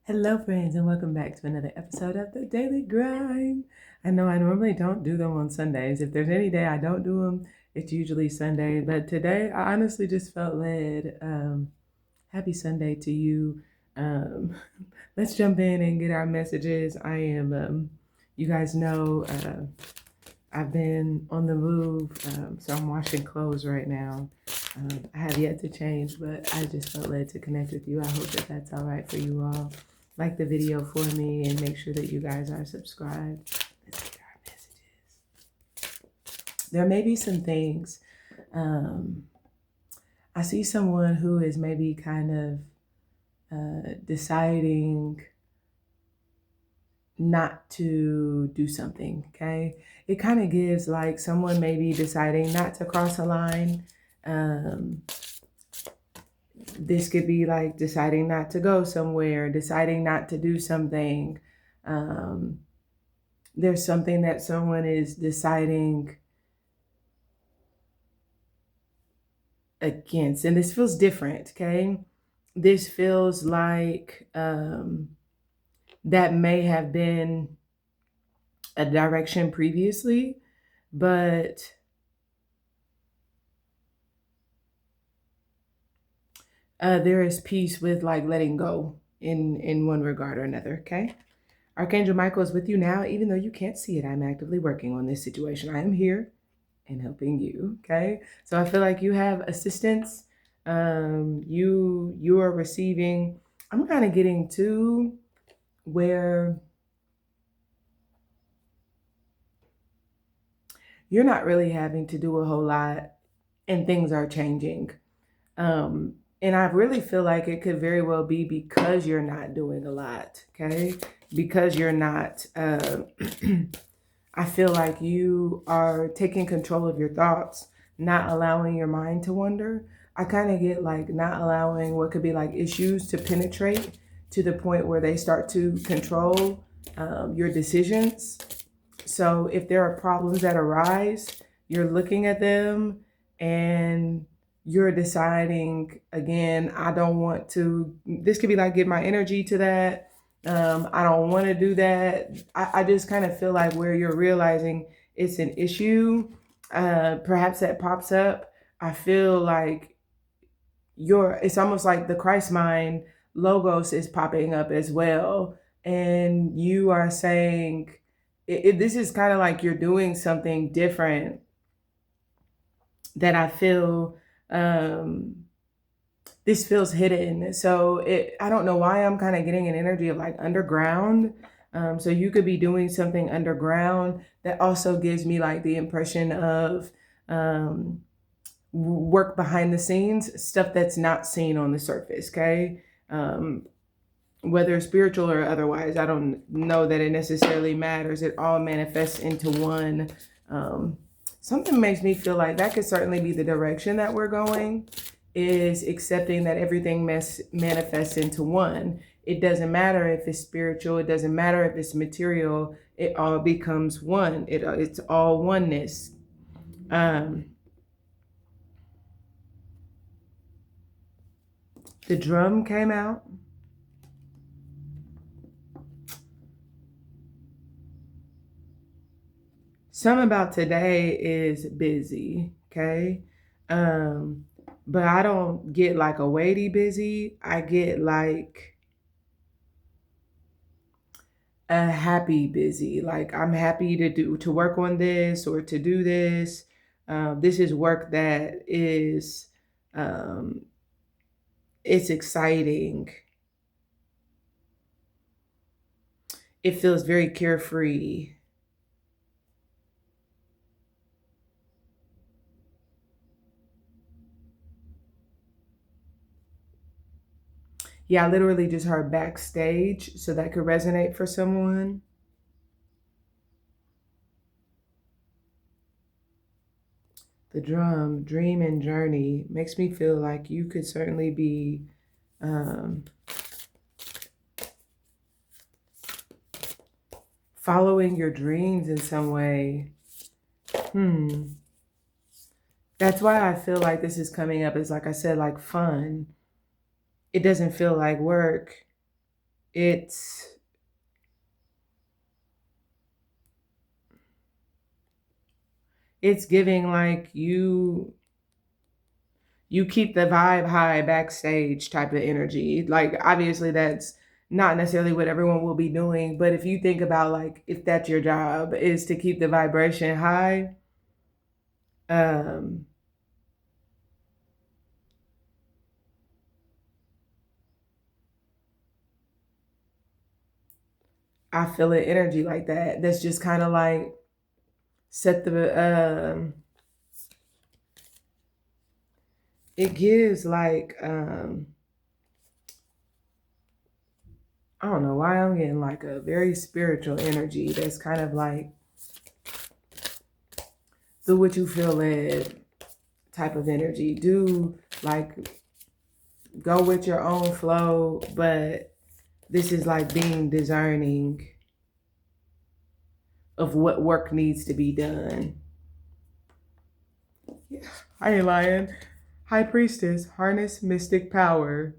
Hello, friends, and welcome back to another episode of the Daily Grind. I know I normally don't do them on Sundays. If there's any day I don't do them, it's usually Sunday. But today, I honestly just felt led. Happy Sunday to you. Um, let's jump in and get our messages. You guys know, I've been on the move, so I'm washing clothes right now. I have yet to change, but I just felt led to connect with you. I hope that that's all right for you all. Like the video for me and make sure that you guys are subscribed. Let's get our messages. There may be some things. I see someone who is maybe kind of deciding not to do something, okay? It kind of gives like someone maybe deciding not to cross a line. This could be like deciding not to go somewhere, deciding not to do something. There's something that someone is deciding against, and this feels different, okay? This feels like that may have been a direction previously, but there is peace with like letting go in one regard or another, okay? Archangel Michael is with you now. Even though you can't see it, I'm actively working on this situation. I am here and helping you, okay? So I feel like you have assistance. You are receiving. I'm kind of getting to where you're not really having to do a whole lot and things are changing. And I really feel like it could very well be because you're not doing a lot, okay? Because you're not, I feel like you are taking control of your thoughts, not allowing your mind to wander. I kind of get like not allowing what could be like issues to penetrate to the point where they start to control your decisions. So if there are problems that arise, you're looking at them and you're deciding, again, I don't want to, this could be like give my energy to that. I don't want to do that. I just kind of feel like where you're realizing it's an issue, perhaps that pops up. I feel like it's almost like the Christ mind logos is popping up as well. And you are saying, this is kind of like you're doing something different that I feel this feels hidden. So I don't know why I'm kind of getting an energy of like underground. So you could be doing something underground that also gives me like the impression of work behind the scenes, stuff that's not seen on the surface, okay? Whether spiritual or otherwise, I don't know that it necessarily matters. It all manifests into one. Something makes me feel like that could certainly be the direction that we're going, is accepting that everything manifests into one. It doesn't matter if it's spiritual. It doesn't matter if it's material. It all becomes one. It's all oneness. The drum came out. Something about today is busy, okay? But I don't get like a weighty busy. I get like a happy busy. Like I'm happy to work on this or to do this. This is work that is um, it's exciting. It feels very carefree. Yeah, I literally just heard backstage, so that could resonate for someone. The drum, dream and journey, makes me feel like you could certainly be following your dreams in some way. That's why I feel like this is coming up as, like I said, like fun. It doesn't feel like work. it's it's giving like you keep the vibe high backstage type of energy. Like obviously that's not necessarily what everyone will be doing, but if you think about like if that's your job is to keep the vibration high, um I feel an energy like that. That's just kind of like set the it gives like I don't know why I'm getting like a very spiritual energy that's kind of like do what you feel led type of energy. Do like go with your own flow, but this is like being discerning of what work needs to be done. Yeah. I ain't lying. High Priestess, harness mystic power.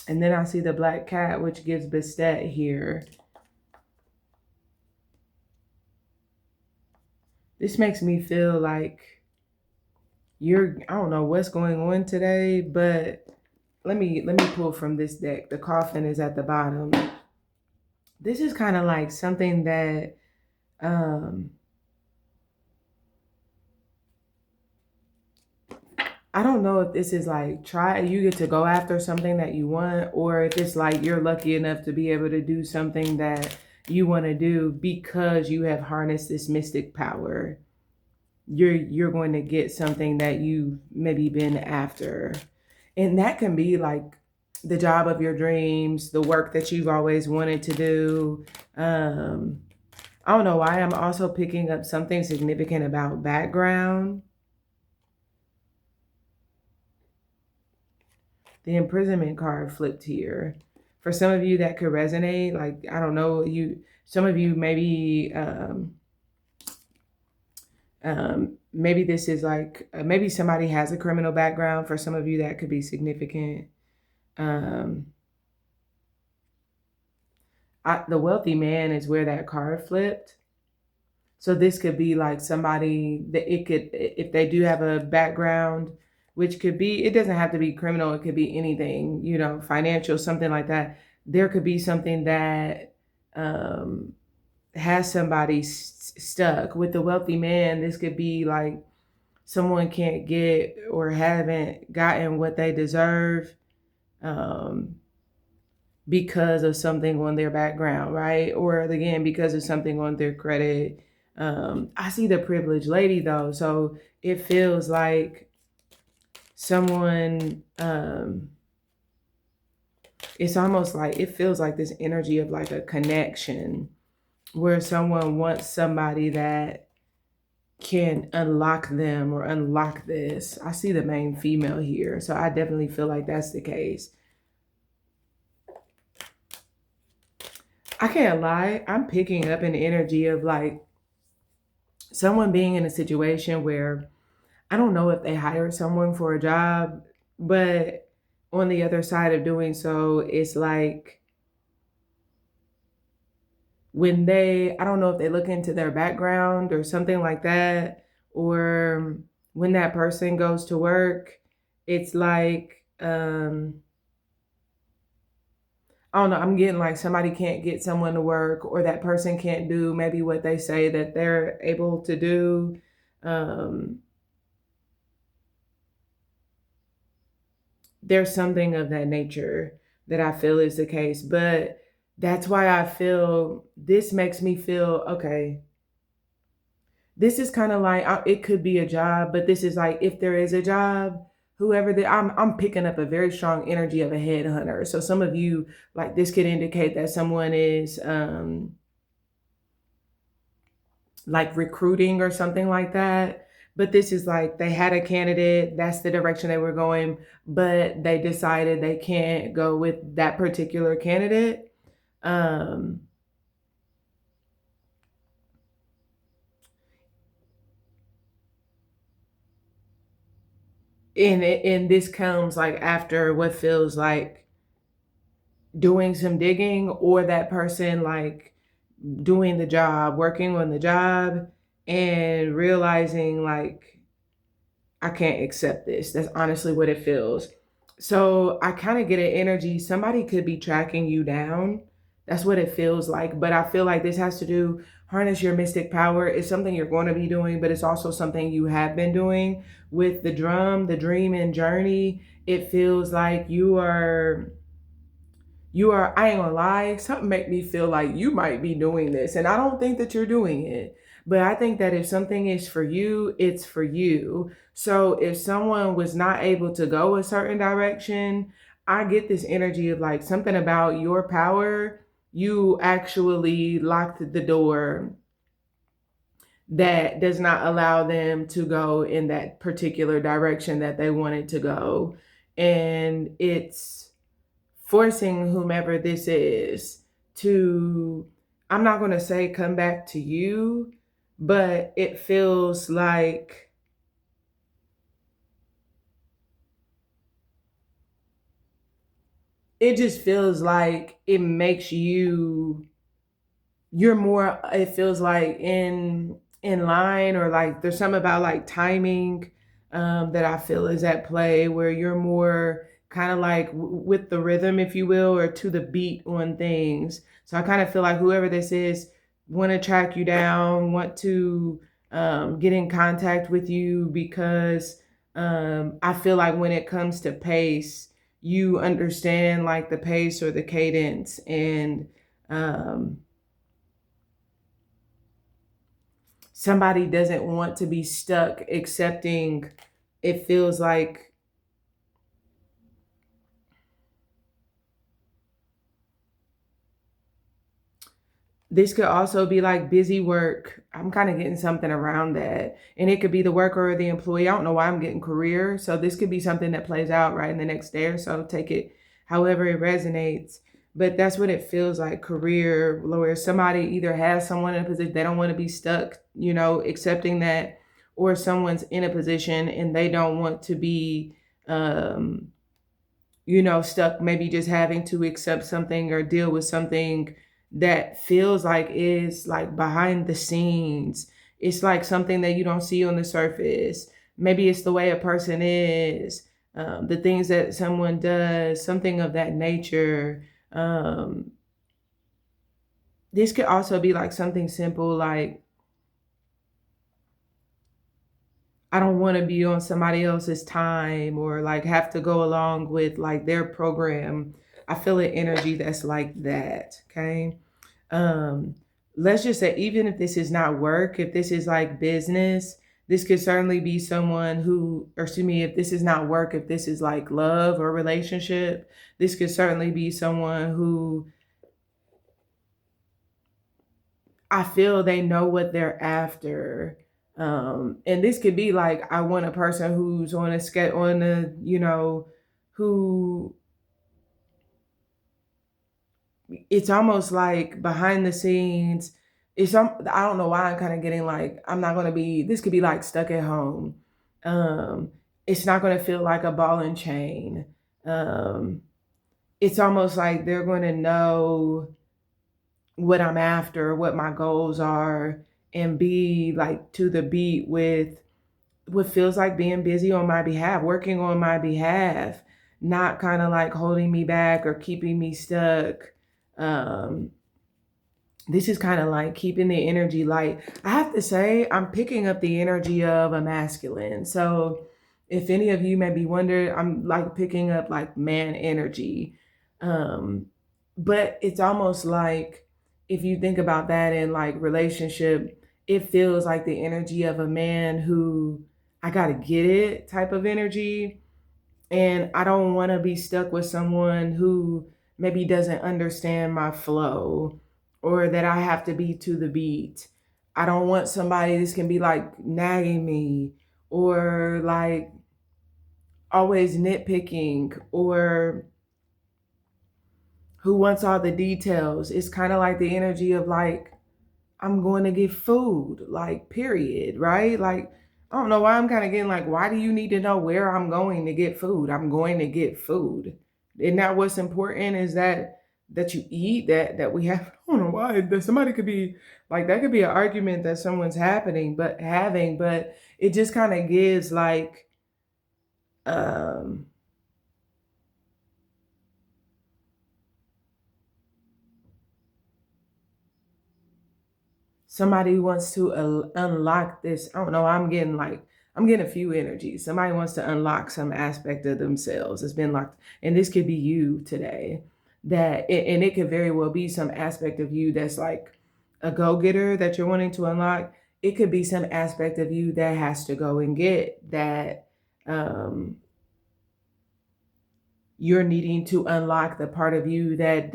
And then I see the black cat, which gives Bastet here. This makes me feel like I don't know what's going on today, but let me pull from this deck. The coffin is at the bottom. This is kind of like something that um I don't know if this is like try you get to go after something that you want, or if it's like you're lucky enough to be able to do something that you want to do because you have harnessed this mystic power. You're going to get something that you've maybe been after. And that can be like the job of your dreams, the work that you've always wanted to do. Um, I don't know why I'm also picking up something significant about background. The imprisonment card flipped here. For some of you that could resonate, like I don't know, some of you maybe this is like maybe somebody has a criminal background. For some of you that could be significant. Um, the wealthy man is where that card flipped. So this could be like somebody that it could, if they do have a background, which could be, it doesn't have to be criminal. It could be anything, financial, something like that. There could be something that um, has somebody stuck with the wealthy man. This could be like someone can't get or haven't gotten what they deserve. Um, because of something on their background, right? Or again, because of something on their credit. I see the privileged lady though, so it feels like someone. It's almost like it feels like this energy of like a connection where someone wants somebody that can unlock them or unlock this. I see the main female here, so I definitely feel like that's the case. I can't lie, I'm picking up an energy of like someone being in a situation where I don't know if they hired someone for a job, but on the other side of doing so, it's like when I don't know if they look into their background or something like that, or when that person goes to work, it's like, I don't know, I'm getting like somebody can't get someone to work, or that person can't do maybe what they say that they're able to do. Um, there's something of that nature that I feel is the case. But that's why I feel this makes me feel okay. This is kind of like it could be a job, but this is like if there is a job, I'm picking up a very strong energy of a headhunter. So some of you like this could indicate that someone is like recruiting or something like that. But this is like they had a candidate, that's the direction they were going, but they decided they can't go with that particular candidate. Um, And this comes like after what feels like doing some digging, or that person like doing the job, working on the job, and realizing like I can't accept this. That's honestly what it feels. So I kind of get an energy. Somebody could be tracking you down. That's what it feels like. But I feel like this has to do, harness your mystic power. It's something you're going to be doing, but it's also something you have been doing with the drum, the dream and journey. It feels like you are, I ain't gonna lie, something make me feel like you might be doing this. And I don't think that you're doing it. But I think that if something is for you, it's for you. So if someone was not able to go a certain direction, I get this energy of like something about your power. You actually locked the door that does not allow them to go in that particular direction that they wanted to go. And it's forcing whomever this is to, I'm not going to say come back to you, but it feels like, it just feels like it makes you're more, it feels like in line, or like there's something about like timing that I feel is at play, where you're more kind of like with the rhythm, if you will, or to the beat on things. So I kind of feel like whoever this is want to track you down, want to get in contact with you, because I feel like when it comes to pace, you understand like the pace or the cadence. And um, somebody doesn't want to be stuck accepting, it feels like this could also be like busy work. I'm kind of getting something around that. And it could be the worker or the employee. I don't know why I'm getting career. So this could be something that plays out right in the next day or so. Take it however it resonates. But that's what it feels like, career lawyer. Somebody either has someone in a position, they don't want to be stuck, accepting that, or someone's in a position and they don't want to be um stuck, maybe just having to accept something or deal with something that feels like is like behind the scenes. It's like something that you don't see on the surface. Maybe it's the way a person is, the things that someone does, something of that nature. This could also be like something simple like, I don't want to be on somebody else's time, or like have to go along with like their program. I feel an energy that's like that. Okay. Um, let's just say, even if this is not work, if this is like business, this could certainly be someone who, or excuse me, if this is not work, if this is like love or relationship, this could certainly be someone who I feel they know what they're after. And this could be like, I want a person who's on a sketch on a, who, it's almost like behind the scenes. I don't know why I'm kind of getting like, I'm not going to be, this could be like stuck at home. Um, it's not going to feel like a ball and chain. Um, it's almost like they're going to know what I'm after, what my goals are, and be like to the beat with what feels like being busy on my behalf, working on my behalf, not kind of like holding me back or keeping me stuck. Um, this is kind of like keeping the energy light. I have to say, I'm picking up the energy of a masculine. So if any of you may be wondering, I'm like picking up like man energy. Um, but it's almost like, if you think about that in like relationship, it feels like the energy of a man who, I gotta get it type of energy. And I don't want to be stuck with someone who maybe doesn't understand my flow, or that I have to be to the beat. I don't want somebody that's can be like nagging me, or like always nitpicking, or who wants all the details. It's kind of like the energy of like, I'm going to get food, like, period, right? Like, I don't know why I'm kind of getting like, why do you need to know where I'm going to get food? I'm going to get food. Isn't that what's important? Is that you eat that we have? I don't know why that somebody could be like that could be an argument that someone's having, but it just kind of gives like um somebody who wants to unlock this. I don't know. I'm getting a few energies. Somebody wants to unlock some aspect of themselves that's been locked, and this could be you today. And it could very well be some aspect of you that's like a go getter that you're wanting to unlock. It could be some aspect of you that has to go and get that. Um, you're needing to unlock the part of you that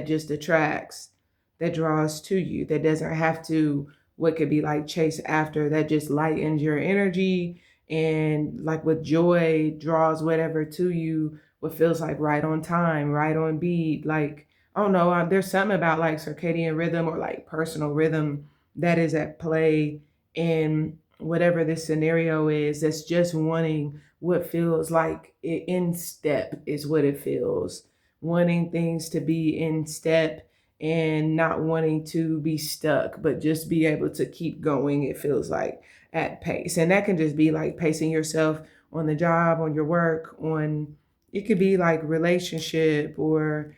just attracts, that draws to you, that doesn't have to what could be like chase after, that just lightens your energy and like with joy draws whatever to you, what feels like right on time, right on beat. Like I don't know, there's something about like circadian rhythm or like personal rhythm that is at play in whatever this scenario is, that's just wanting what feels like in step is what it feels. Wanting things to be in step and not wanting to be stuck, but just be able to keep going, it feels like at pace. And that can just be like pacing yourself on the job, on your work, on it could be like relationship or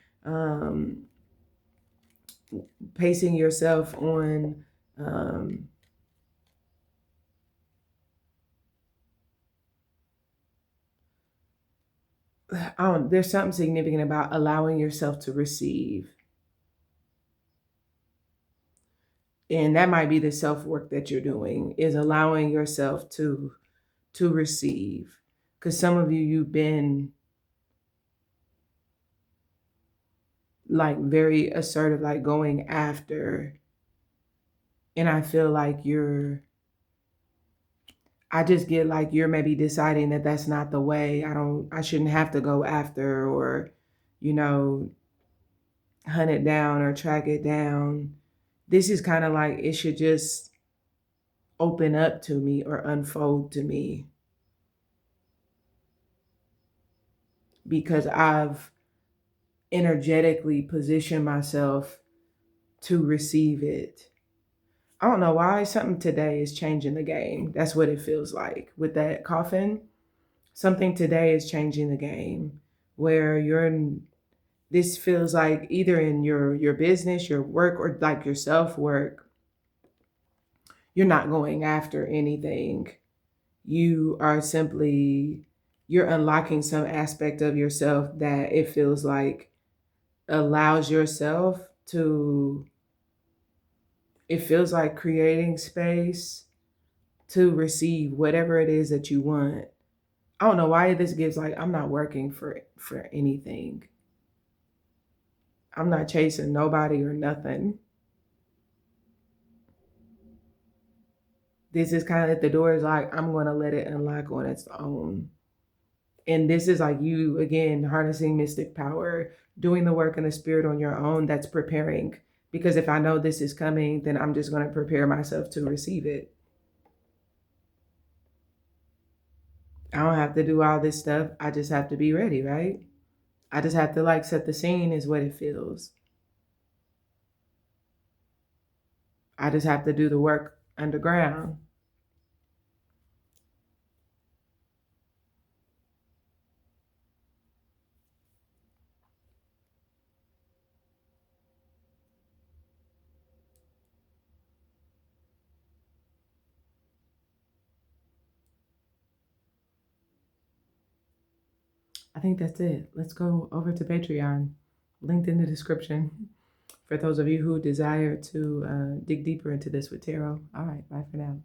pacing yourself on um, there's something significant about allowing yourself to receive. And that might be the self work that you're doing, is allowing yourself to receive. Because some of you, you've been like very assertive, like going after, and I feel like I just get like you're maybe deciding that that's not the way. I shouldn't have to go after or, you know, hunt it down or track it down. This is kind of like it should just open up to me or unfold to me because I've energetically positioned myself to receive it. I don't know why something today is changing the game. That's what it feels like with that coffin. Something today is changing the game where this feels like either in your business, your work, or like your self work, you're not going after anything. You are simply you're unlocking some aspect of yourself that it feels like allows yourself to it feels like creating space to receive whatever it is that you want. I don't know why this gives like I'm not working for anything. I'm not chasing nobody or nothing. This is kind of at the door is like I'm going to let it unlock on its own. And this is like you again harnessing mystic power, doing the work in the spirit on your own. That's preparing, because if I know this is coming, then I'm just going to prepare myself to receive it. I don't have to do all this stuff. I just have to be ready, right? I just have to like set the scene is what it feels. I just have to do the work underground. I think that's it. Let's go over to Patreon, linked in the description, for those of you who desire to dig deeper into this with tarot. All right, bye for now.